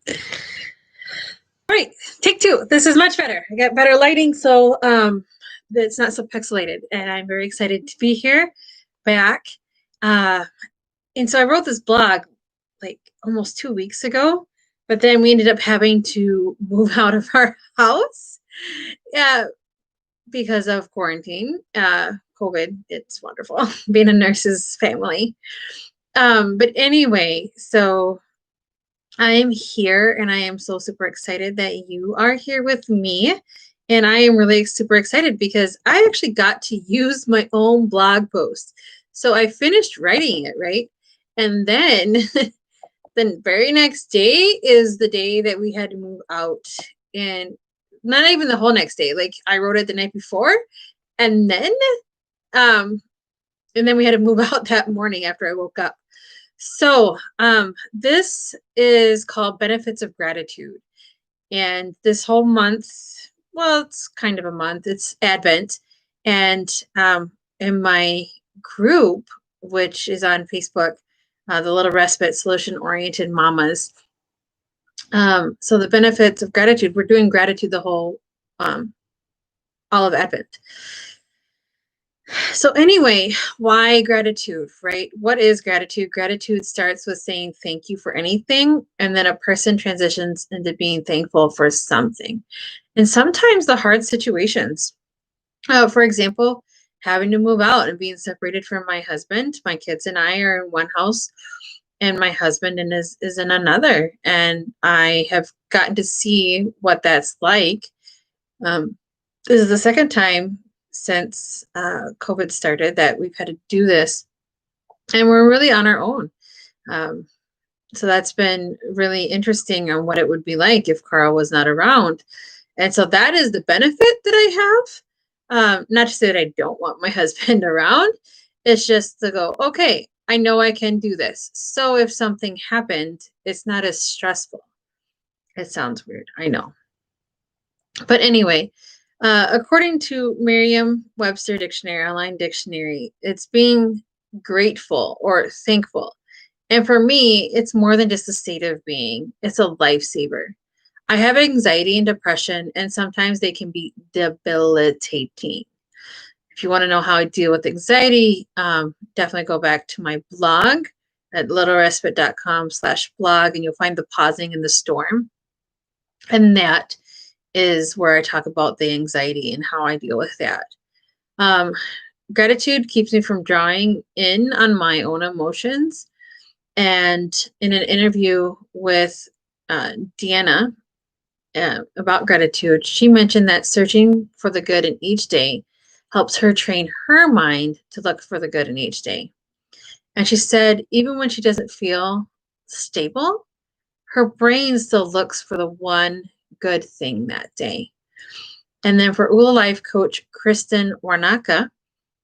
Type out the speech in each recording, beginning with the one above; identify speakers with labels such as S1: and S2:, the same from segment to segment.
S1: All right, take two. This is much better. I got better lighting, so it's not so pixelated, and I'm very excited to be here back. Uh, and so I wrote this blog like almost 2 weeks ago, but then we ended up having to move out of our house. Yeah, because of quarantine, COVID. It's wonderful being a nurse's family. But anyway, so I am here and I am so super excited that you are here with me. And I am really super excited because I actually got to use my own blog post. So I finished writing it, right? And then the very next day is the day that we had to move out. And not even the whole next day. Like I wrote it the night before and um then we had to move out that morning after I woke up. So, this is called Benefits of Gratitude. And this whole month, well, it's kind of a month, it's Advent. And in my group, which is on Facebook, the Little Respite Solution Oriented Mamas. So, the benefits of gratitude, we're doing gratitude the whole, all of Advent. So anyway, why gratitude, right? What is gratitude? Gratitude starts with saying thank you for anything, and then a person transitions into being thankful for something. And sometimes the hard situations, for example, having to move out and being separated from my husband. My kids and I are in one house, and my husband is in another. And I have gotten to see what that's like. Um, this is the second time since COVID started that we've had to do this, and we're really on our own. Um, so that's been really interesting on what it would be like if Carl was not around. And so that is the benefit that I have. Not to say that I don't want my husband around. It's just to go, okay, I know I can do this. So if something happened, it's not as stressful. It sounds weird, I know. But anyway, according to Merriam-Webster Dictionary, online dictionary, it's being grateful or thankful. And for me, it's more than just a state of being, it's a lifesaver. I have anxiety and depression, and sometimes they can be debilitating. If you want to know how I deal with anxiety, definitely go back to my blog at littlerespite.com/blog, and you'll find the pausing in the storm. And that is where I talk about the anxiety and how I deal with that. Um, Gratitude keeps me from drawing in on my own emotions. And in an interview with Deanna about gratitude, she mentioned that searching for the good in each day helps her train her mind to look for the good in each day. And she said, even when she doesn't feel stable, her brain still looks for the one good thing that day. And then for ULA Life coach Kristen Warnaka,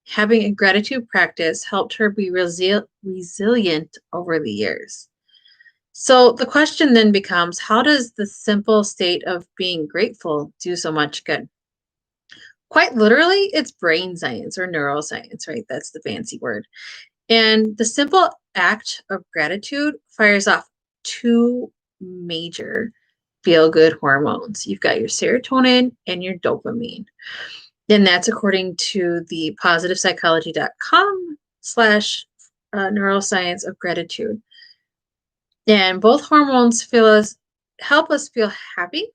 S1: having a gratitude practice helped her be resilient over the years. So the question then becomes, how does the simple state of being grateful do so much good? Quite literally, it's brain science or neuroscience, right? That's the fancy word. And the simple act of gratitude fires off two major feel good hormones. You've got your serotonin and your dopamine. And that's according to the positivepsychology.com slash neuroscience of gratitude. And both hormones help us feel happy.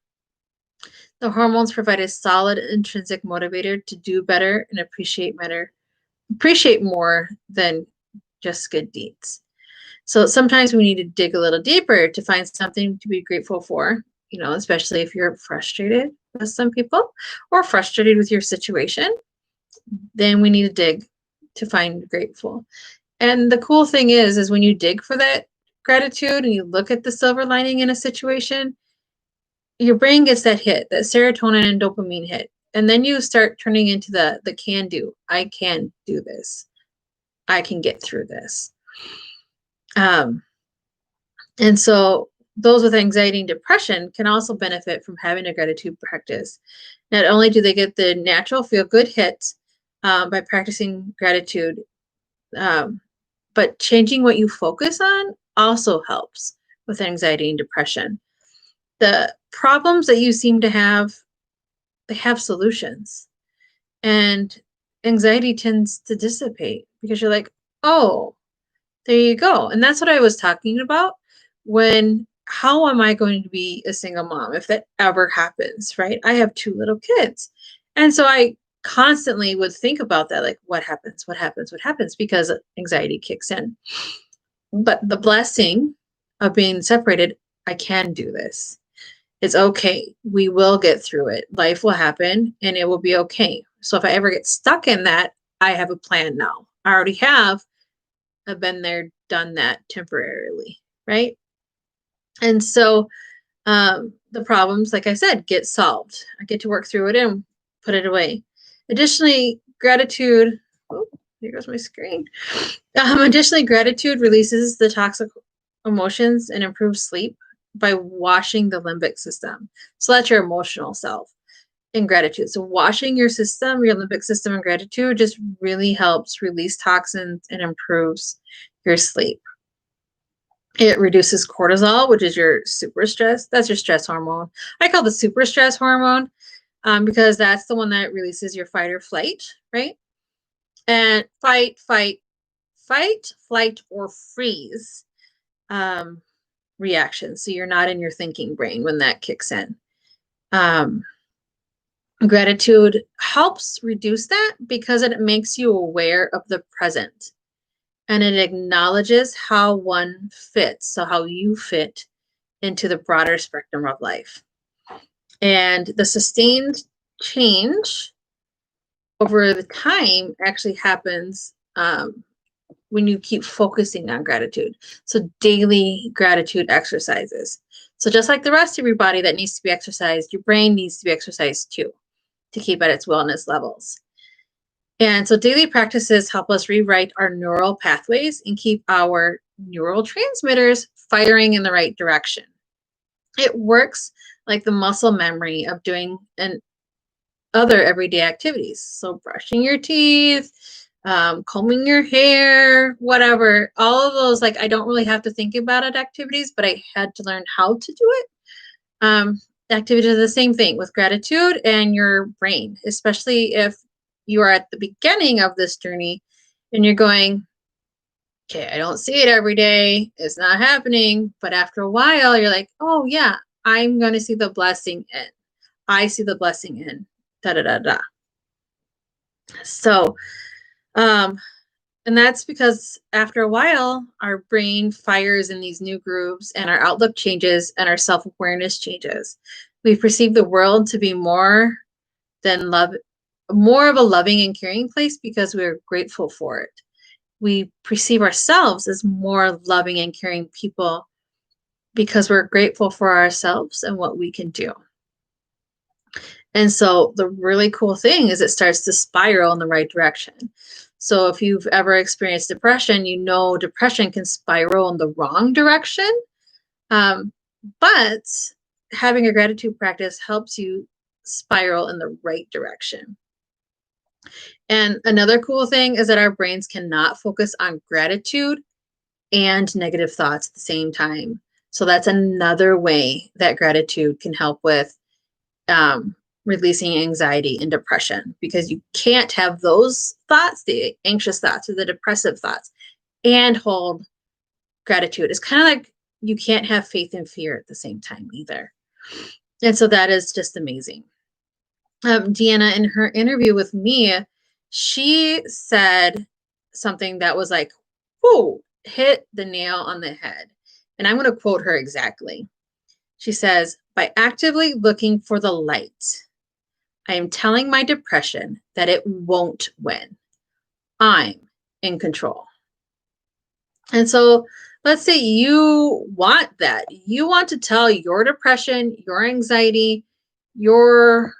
S1: The hormones provide a solid intrinsic motivator to do better and appreciate more than just good deeds. So sometimes we need to dig a little deeper to find something to be grateful for, especially if you're frustrated with some people or frustrated with your situation, then we need to dig to find grateful. And the cool thing is when you dig for that gratitude and you look at the silver lining in a situation, your brain gets that hit, that serotonin and dopamine hit. And then you start turning into the can do. I can do this. I can get through this. And so those with anxiety and depression can also benefit from having a gratitude practice. Not only do they get the natural feel good hit by practicing gratitude, but changing what you focus on also helps with anxiety and depression. the problems that you seem to have, they have solutions. And anxiety tends to dissipate because you're like, oh, there you go. And that's what I was talking about when, how am I going to be a single mom if that ever happens, right? I have two little kids. And so I constantly would think about that, like, what happens, what happens, what happens, because anxiety kicks in. But the blessing of being separated, I can do this. It's okay. We will get through it. Life will happen and it will be okay. So if I ever get stuck in that, I have a plan now. I already have. I've been there, done that temporarily, right? And so the problems, like I said, get solved. I get to work through it and put it away. Additionally, gratitude. Oh, here goes my screen. Additionally, gratitude releases the toxic emotions and improves sleep by washing the limbic system. So that's your emotional self in gratitude. So washing your system, your limbic system in gratitude just really helps release toxins and improves your sleep. It reduces cortisol, which is your super stress. That's your stress hormone. I call the super stress hormone because that's the one that releases your fight or flight, right? And fight, flight, or freeze reaction. So you're not in your thinking brain when that kicks in. Gratitude helps reduce that because it makes you aware of the present and it acknowledges how one fits, so how you fit into the broader spectrum of life. And the sustained change over the time actually happens when you keep focusing on gratitude. So daily gratitude exercises. So just like the rest of your body that needs to be exercised, your brain needs to be exercised too to keep at its wellness levels. And so daily practices help us rewrite our neural pathways and keep our neurotransmitters firing in the right direction. It works like the muscle memory of doing other everyday activities. So brushing your teeth, combing your hair, whatever, all of those, like I don't really have to think about it activities, but I had to learn how to do it. Activities are the same thing with gratitude and your brain, especially if you are at the beginning of this journey and you're going, okay, I don't see it every day. It's not happening. But after a while, you're like, oh, yeah, I'm going to see the blessing in. I see the blessing in. Da da da da. So, and that's because after a while, our brain fires in these new grooves and our outlook changes and our self awareness changes. We perceive the world to be more than love, more of a loving and caring place because we're grateful for it. We perceive ourselves as more loving and caring people because we're grateful for ourselves and what we can do. And so the really cool thing is it starts to spiral in the right direction. So if you've ever experienced depression, you know depression can spiral in the wrong direction. But having a gratitude practice helps you spiral in the right direction. And another cool thing is that our brains cannot focus on gratitude and negative thoughts at the same time. So that's another way that gratitude can help with releasing anxiety and depression, because you can't have those thoughts, the anxious thoughts or the depressive thoughts, and hold gratitude. It's kind of like you can't have faith and fear at the same time either. And so that is just amazing. Deanna, in her interview with me, she said something that was like, whoo, hit the nail on the head. And I'm going to quote her exactly. She says, by actively looking for the light, I am telling my depression that it won't win. I'm in control. And so let's say you want that. You want to tell your depression, your anxiety, your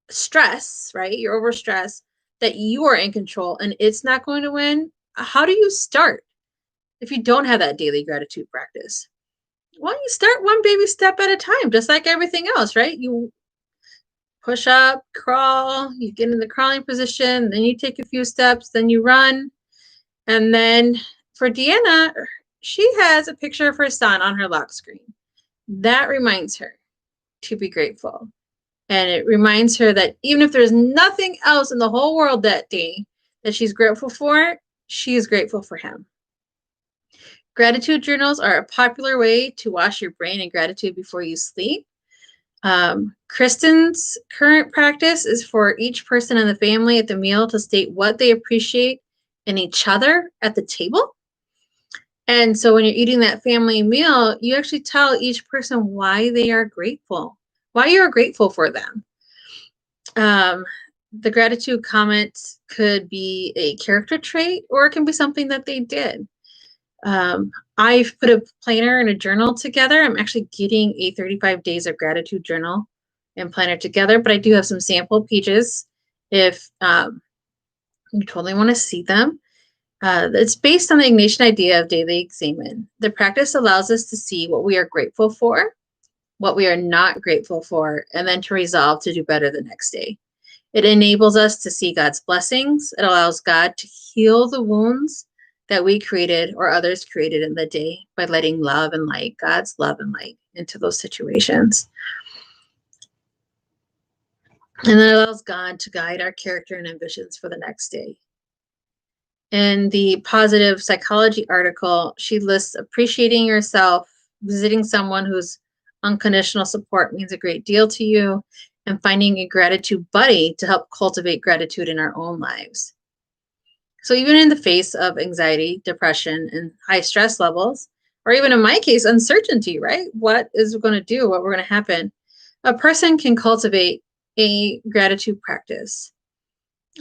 S1: stress, right? Your overstress, that you are in control and it's not going to win. How do you start if you don't have that daily gratitude practice? Well, you start one baby step at a time, just like everything else, right? You push up, crawl, you get in the crawling position, then you take a few steps, then you run. And then for Deanna, she has a picture of her son on her lock screen. That reminds her to be grateful. And it reminds her that even if there's nothing else in the whole world that day that she's grateful for, she is grateful for him. Gratitude journals are a popular way to wash your brain in gratitude before you sleep. Kristen's current practice is for each person in the family at the meal to state what they appreciate in each other at the table. And so when you're eating that family meal, you actually tell each person why they are grateful, why you're grateful for them. The gratitude comment could be a character trait, or it can be something that they did. I've put a planner and a journal together. I'm actually getting a 35 days of gratitude journal and planner together, but I do have some sample pages if you totally want to see them. It's based on the Ignatian idea of daily examen. The practice allows us to see what we are grateful for, what we are not grateful for, and then to resolve to do better the next day. It enables us to see God's blessings. It allows God to heal the wounds that we created or others created in the day by letting love and light, God's love and light, into those situations. And then it allows God to guide our character and ambitions for the next day. In the positive psychology article, she lists appreciating yourself, visiting someone whose unconditional support means a great deal to you, and finding a gratitude buddy to help cultivate gratitude in our own lives. So even in the face of anxiety, depression, and high stress levels, or even in my case, uncertainty, right? What is going to do? What we're going to happen? A person can cultivate a gratitude practice.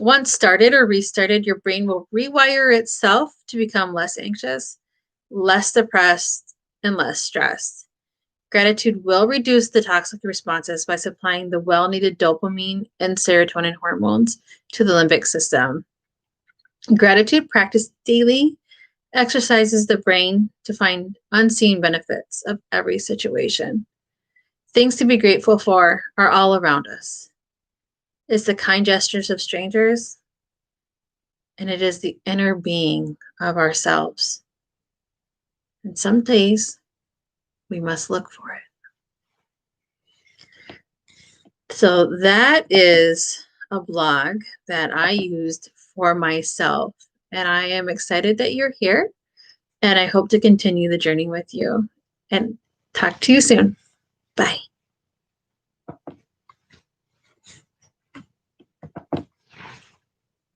S1: Once started or restarted, your brain will rewire itself to become less anxious, less depressed, and less stressed. Gratitude will reduce the toxic responses by supplying the well-needed dopamine and serotonin hormones to the limbic system. Gratitude practice daily exercises the brain to find unseen benefits of every situation. Things to be grateful for are all around us. It's the kind gestures of strangers, and it is the inner being of ourselves. And some days we must look for it. So that is a blog that I used for myself, and I am excited that you're here, and I hope to continue the journey with you. And talk to you soon. Bye.